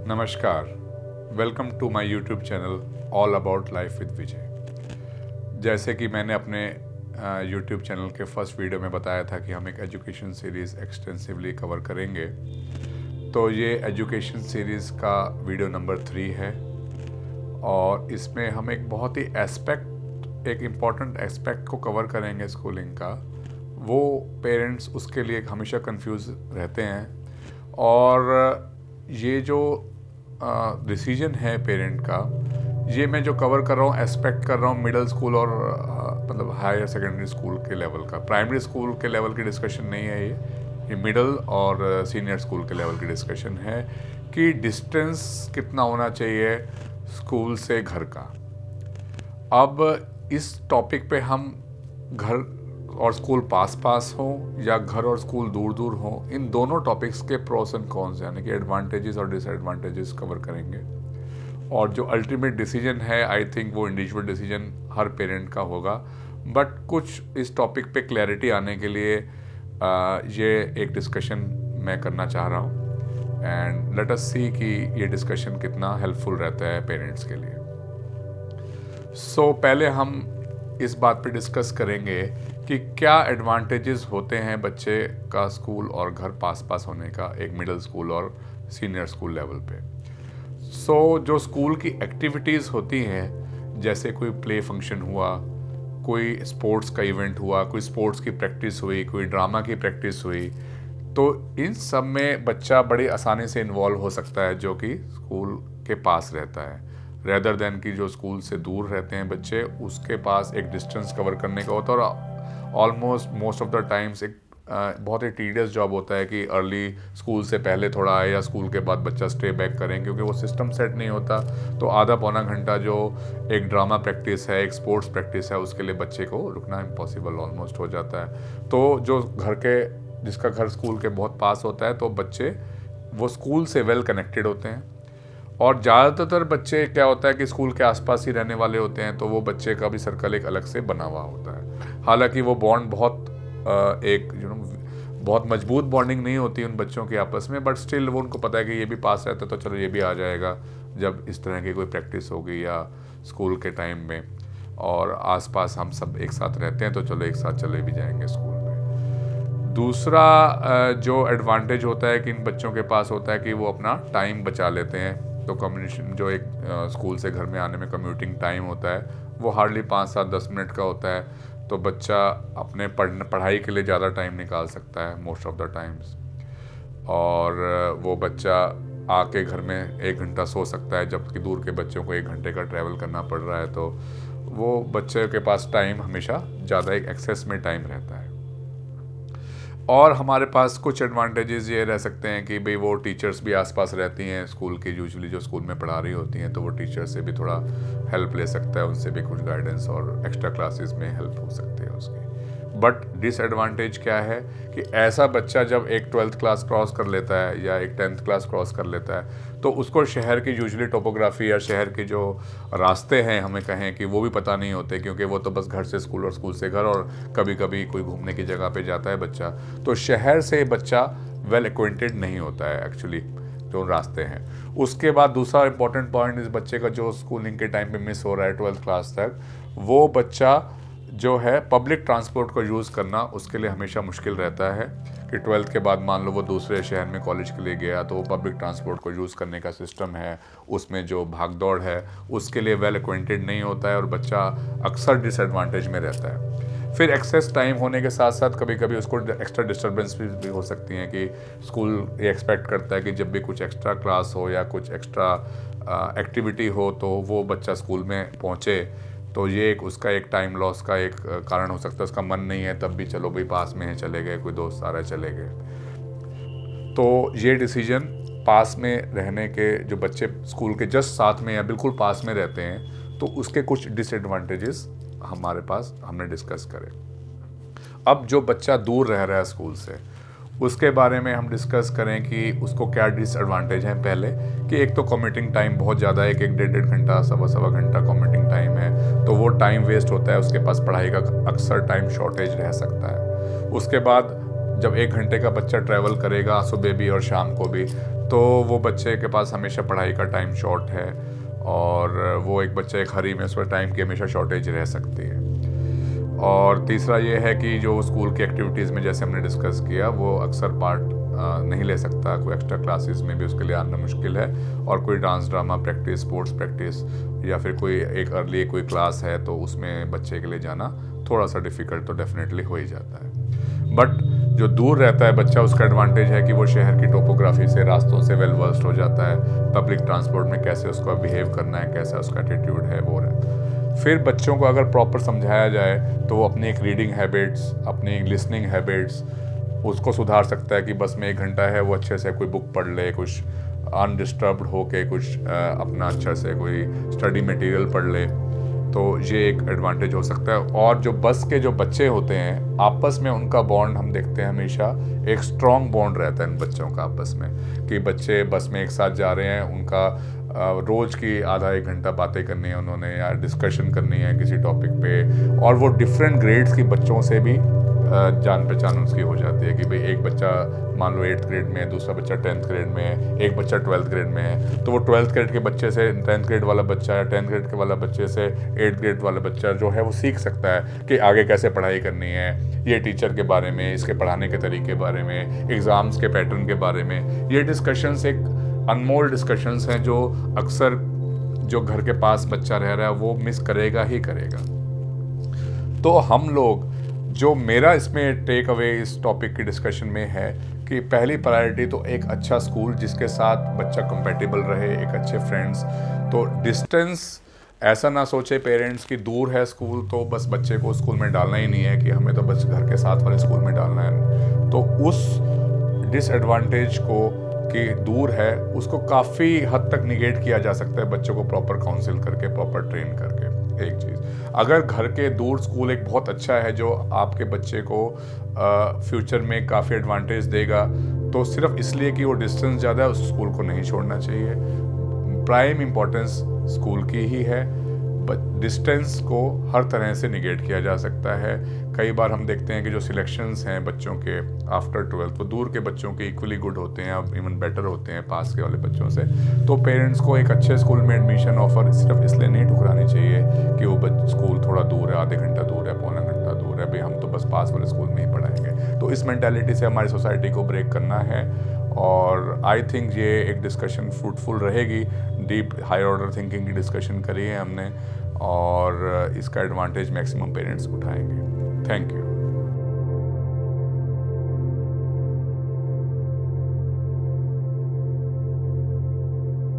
नमस्कार, welcome to my YouTube channel all about life with Vijay. जैसे कि मैंने अपने यूट्यूब चैनल के फर्स्ट वीडियो में बताया था कि हम एक एजुकेशन सीरीज़ एक्सटेंसिवली कवर करेंगे, तो ये एजुकेशन सीरीज़ का वीडियो नंबर 3 है और इसमें हम एक बहुत ही एक इम्पॉर्टेंट एस्पेक्ट को कवर करेंगे स्कूलिंग का। वो पेरेंट्स उसके लिए हमेशा कंफ्यूज रहते हैं और ये जो डिसीजन है पेरेंट का, ये मैं जो कवर कर रहा हूँ एस्पेक्ट कर रहा हूँ मिडिल स्कूल और मतलब हायर सेकेंडरी स्कूल के लेवल का। प्राइमरी स्कूल के लेवल की डिस्कशन नहीं है ये मिडिल और सीनियर स्कूल के लेवल की डिस्कशन है कि डिस्टेंस कितना होना चाहिए स्कूल से घर का। अब इस टॉपिक पे हम घर और स्कूल पास हो या घर और स्कूल दूर हो, इन दोनों टॉपिक्स के प्रोस एंड कॉन्स यानी कि एडवांटेजेस और डिसएडवांटेजेस कवर करेंगे। और जो अल्टीमेट डिसीजन है, आई थिंक वो इंडिविजुअल डिसीजन हर पेरेंट का होगा, बट कुछ इस टॉपिक पे क्लैरिटी आने के लिए ये एक डिस्कशन मैं करना चाह रहा हूँ एंड लेट अस सी कि ये डिस्कशन कितना हेल्पफुल रहता है पेरेंट्स के लिए। सो पहले हम इस बात पे डिस्कस करेंगे कि क्या एडवांटेजेस होते हैं बच्चे का स्कूल और घर पास होने का एक मिडिल स्कूल और सीनियर स्कूल लेवल पे। जो स्कूल की एक्टिविटीज़ होती हैं, जैसे कोई प्ले फंक्शन हुआ, कोई स्पोर्ट्स का इवेंट हुआ, कोई स्पोर्ट्स की प्रैक्टिस हुई, कोई ड्रामा की प्रैक्टिस हुई, तो इन सब में बच्चा बड़ी आसानी से इन्वॉल्व हो सकता है जो कि स्कूल के पास रहता है, रेदर देन कि जो स्कूल से दूर रहते हैं बच्चे, उसके पास एक डिस्टेंस कवर करने का होता है और almost most of the times एक बहुत ही टीडियस जॉब होता है कि अर्ली स्कूल से पहले थोड़ा आए या स्कूल के बाद बच्चा स्टे बैक करें, क्योंकि वो सिस्टम सेट नहीं होता। तो आधा पौना घंटा जो एक ड्रामा प्रैक्टिस है, एक स्पोर्ट्स प्रैक्टिस है, उसके लिए बच्चे को रुकना इम्पॉसिबल ऑलमोस्ट हो जाता है। तो जो जिसका घर स्कूल के बहुत पास होता है, तो बच्चे वो स्कूल से वेल कनेक्टेड होते हैं। और ज़्यादातर बच्चे क्या होता है कि स्कूल के आसपास ही रहने वाले होते हैं, तो वो बच्चे का भी सर्कल एक अलग से बना हुआ होता है। हालांकि वो बॉन्ड बहुत बहुत मजबूत बॉन्डिंग नहीं होती उन बच्चों के आपस में, बट स्टिल वो उनको पता है कि ये भी पास रहता है तो चलो ये भी आ जाएगा जब इस तरह की कोई प्रैक्टिस होगी या स्कूल के टाइम में, और आसपास हम सब एक साथ रहते हैं तो चलो एक साथ चले भी जाएंगे स्कूल में। दूसरा जो एडवांटेज होता है कि इन बच्चों के पास होता है कि वो अपना टाइम बचा लेते हैं। तो कम्युनिकेशन जो एक स्कूल से घर में आने में कम्यूटिंग टाइम होता है, वो हार्डली 5-7-10 मिनट का होता है, तो बच्चा अपने पढ़ाई के लिए ज़्यादा टाइम निकाल सकता है मोस्ट ऑफ द टाइम्स। और वो बच्चा आके घर में 1 घंटा सो सकता है, जबकि दूर के बच्चों को 1 घंटे का ट्रैवल करना पड़ रहा है, तो वो बच्चे के पास टाइम हमेशा ज़्यादा एक एक्सेस में टाइम रहता है। और हमारे पास कुछ एडवांटेजेस ये रह सकते हैं कि भाई वो टीचर्स भी आसपास रहती हैं स्कूल की, यूजुअली जो स्कूल में पढ़ा रही होती हैं, तो वो टीचर से भी थोड़ा हेल्प ले सकता है, उनसे भी कुछ गाइडेंस और एक्स्ट्रा क्लासेस में हेल्प हो सकती है उसकी। बट डिसएडवांटेज क्या है कि ऐसा बच्चा जब एक 12th क्लास क्रॉस कर लेता है या एक 10th क्लास क्रॉस कर लेता है, तो उसको शहर की यूजुअली टोपोग्राफी या शहर के जो रास्ते हैं हमें कहें कि वो भी पता नहीं होते, क्योंकि वो तो बस घर से स्कूल और स्कूल से घर और कभी कभी कोई घूमने की जगह पे जाता है बच्चा, तो शहर से बच्चा वेल एक्वेंटेड नहीं होता है एक्चुअली जो रास्ते हैं। उसके बाद दूसरा इंपॉर्टेंट पॉइंट इस बच्चे का जो स्कूलिंग के टाइम पे मिस हो रहा है 12th क्लास तक, वो बच्चा जो है पब्लिक ट्रांसपोर्ट को यूज़ करना उसके लिए हमेशा मुश्किल रहता है कि 12th के बाद मान लो वो दूसरे शहर में कॉलेज के लिए गया, तो वो पब्लिक ट्रांसपोर्ट को यूज़ करने का सिस्टम है, उसमें जो भाग दौड़ है उसके लिए वेल एक्वेंटेड नहीं होता है और बच्चा अक्सर डिसएडवांटेज में रहता है। फिर एक्सेस टाइम होने के साथ साथ कभी कभी उसको एक्स्ट्रा डिस्टर्बेंस भी हो सकती हैं कि स्कूल ये एक्सपेक्ट करता है कि जब भी कुछ एक्स्ट्रा क्लास हो या कुछ एक्स्ट्रा एक्टिविटी हो तो वो बच्चा स्कूल में पहुँचे, तो ये उसका एक टाइम लॉस का एक कारण हो सकता है। उसका मन नहीं है तब भी चलो भाई पास में है चले गए, कोई दोस्त आ रहा है चले गए। तो ये डिसीजन पास में रहने के, जो बच्चे स्कूल के जस्ट साथ में या बिल्कुल पास में रहते हैं, तो उसके कुछ डिसएडवांटेजेस हमारे पास हमने डिस्कस करे। अब जो बच्चा दूर रह रहा है स्कूल से, उसके बारे में हम डिस्कस करें कि उसको क्या डिसएडवांटेज हैं। पहले कि एक तो कम्यूटिंग टाइम बहुत ज़्यादा है, एक 1-1.5 घंटा 1.25 घंटा कम्यूटिंग टाइम है, तो वो टाइम वेस्ट होता है, उसके पास पढ़ाई का अक्सर टाइम शॉर्टेज रह सकता है। उसके बाद जब 1 घंटे का बच्चा ट्रैवल करेगा सुबह भी और शाम को भी, तो वो बच्चे के पास हमेशा पढ़ाई का टाइम शॉर्ट है और वो एक बच्चा एक हरी में, उस पर टाइम की हमेशा शॉर्टेज रह सकती है। और तीसरा ये है कि जो स्कूल की एक्टिविटीज़ में जैसे हमने डिस्कस किया, वो अक्सर पार्ट नहीं ले सकता, कोई एक्स्ट्रा क्लासेस में भी उसके लिए आना मुश्किल है, और कोई dance drama practice, sports practice या फिर कोई एक अर्ली कोई क्लास है तो उसमें बच्चे के लिए जाना थोड़ा सा डिफ़िकल्ट तो डेफिनेटली हो ही जाता है। बट जो दूर रहता है बच्चा, उसका एडवांटेज है कि वो शहर की टोपोग्राफी से, रास्तों से वेल वर्स्ड हो जाता है, पब्लिक ट्रांसपोर्ट में कैसे उसको बिहेव करना है, कैसा उसका एटीट्यूड है वो रहता है। फिर बच्चों को अगर प्रॉपर समझाया जाए तो वो अपनी एक रीडिंग हैबिट्स, अपनी लिसनिंग हैबिट्स उसको सुधार सकता है कि बस में 1 घंटा है, वो अच्छे से कोई बुक पढ़ ले, कुछ अनडिस्टर्ब्ड होके कुछ अपना अच्छा से कोई स्टडी मटेरियल पढ़ ले, तो ये एक एडवांटेज हो सकता है। और जो बस के जो बच्चे होते हैं आपस में, उनका बॉन्ड हम देखते हैं हमेशा एक स्ट्रॉन्ग बॉन्ड रहता है इन बच्चों का आपस में, कि बच्चे बस में एक साथ जा रहे हैं, उनका रोज़ की आधा 1 घंटा बातें करनी है उन्होंने, या डिस्कशन करनी है किसी टॉपिक पे, और वो डिफरेंट ग्रेड्स के बच्चों से भी जान पहचान उसकी हो जाती है कि भाई एक बच्चा मान लो 8th ग्रेड में है, दूसरा बच्चा 10th ग्रेड में है, एक बच्चा 12th ग्रेड में है, तो वो 12th ग्रेड के बच्चे से 10th ग्रेड वाला बच्चा, या 10th ग्रेड के वाला बच्चे से 8th ग्रेड वाला बच्चा जो है वो सीख सकता है कि आगे कैसे पढ़ाई करनी है, ये टीचर के बारे में, इसके पढ़ाने के तरीके के बारे में, एग्ज़ाम्स के पैटर्न के बारे में। ये डिस्कशंस एक अनमोल डिस्कशंस हैं जो अक्सर जो घर के पास बच्चा रह रहा है वो मिस करेगा ही करेगा। तो हम लोग, जो मेरा इसमें टेक अवे इस टॉपिक की डिस्कशन में है कि पहली प्रायोरिटी तो एक अच्छा स्कूल जिसके साथ बच्चा कंपेटेबल रहे, एक अच्छे फ्रेंड्स। तो डिस्टेंस ऐसा ना सोचे पेरेंट्स कि दूर है स्कूल तो बस बच्चे को स्कूल में डालना ही नहीं है, कि हमें तो बस घर के साथ वाले स्कूल में डालना है। तो उस डिसएडवांटेज को कि दूर है उसको काफ़ी हद तक निगेट किया जा सकता है बच्चों को प्रॉपर काउंसिल करके, प्रॉपर ट्रेन करके। एक चीज़, अगर घर के दूर स्कूल एक बहुत अच्छा है जो आपके बच्चे को फ्यूचर में काफ़ी एडवांटेज देगा, तो सिर्फ इसलिए कि वो डिस्टेंस ज़्यादा है उस स्कूल को नहीं छोड़ना चाहिए। प्राइम इम्पोर्टेंस स्कूल की ही है, डिस्टेंस को हर तरह से निगेट किया जा सकता है। कई बार हम देखते हैं कि जो सिलेक्शंस हैं बच्चों के आफ्टर 12th, वो दूर के बच्चों के इक्वली गुड होते हैं, अब इवन बेटर होते हैं पास के वाले बच्चों से। तो पेरेंट्स को एक अच्छे स्कूल में एडमिशन ऑफर सिर्फ इसलिए नहीं ठुकरानी चाहिए कि वो स्कूल थोड़ा दूर है, आधे घंटा दूर है, पौना घंटा दूर है, भाई हम तो बस पास वाले स्कूल में ही पढ़ाएंगे। तो इस मेंटालिटी से हमारी सोसाइटी को ब्रेक करना है, और आई थिंक ये एक डिस्कशन फ्रूटफुल रहेगी। डीप हायर ऑर्डर थिंकिंग की डिस्कशन करी है हमने, और इसका एडवांटेज मैक्सिमम पेरेंट्स उठाएंगे। Thank you.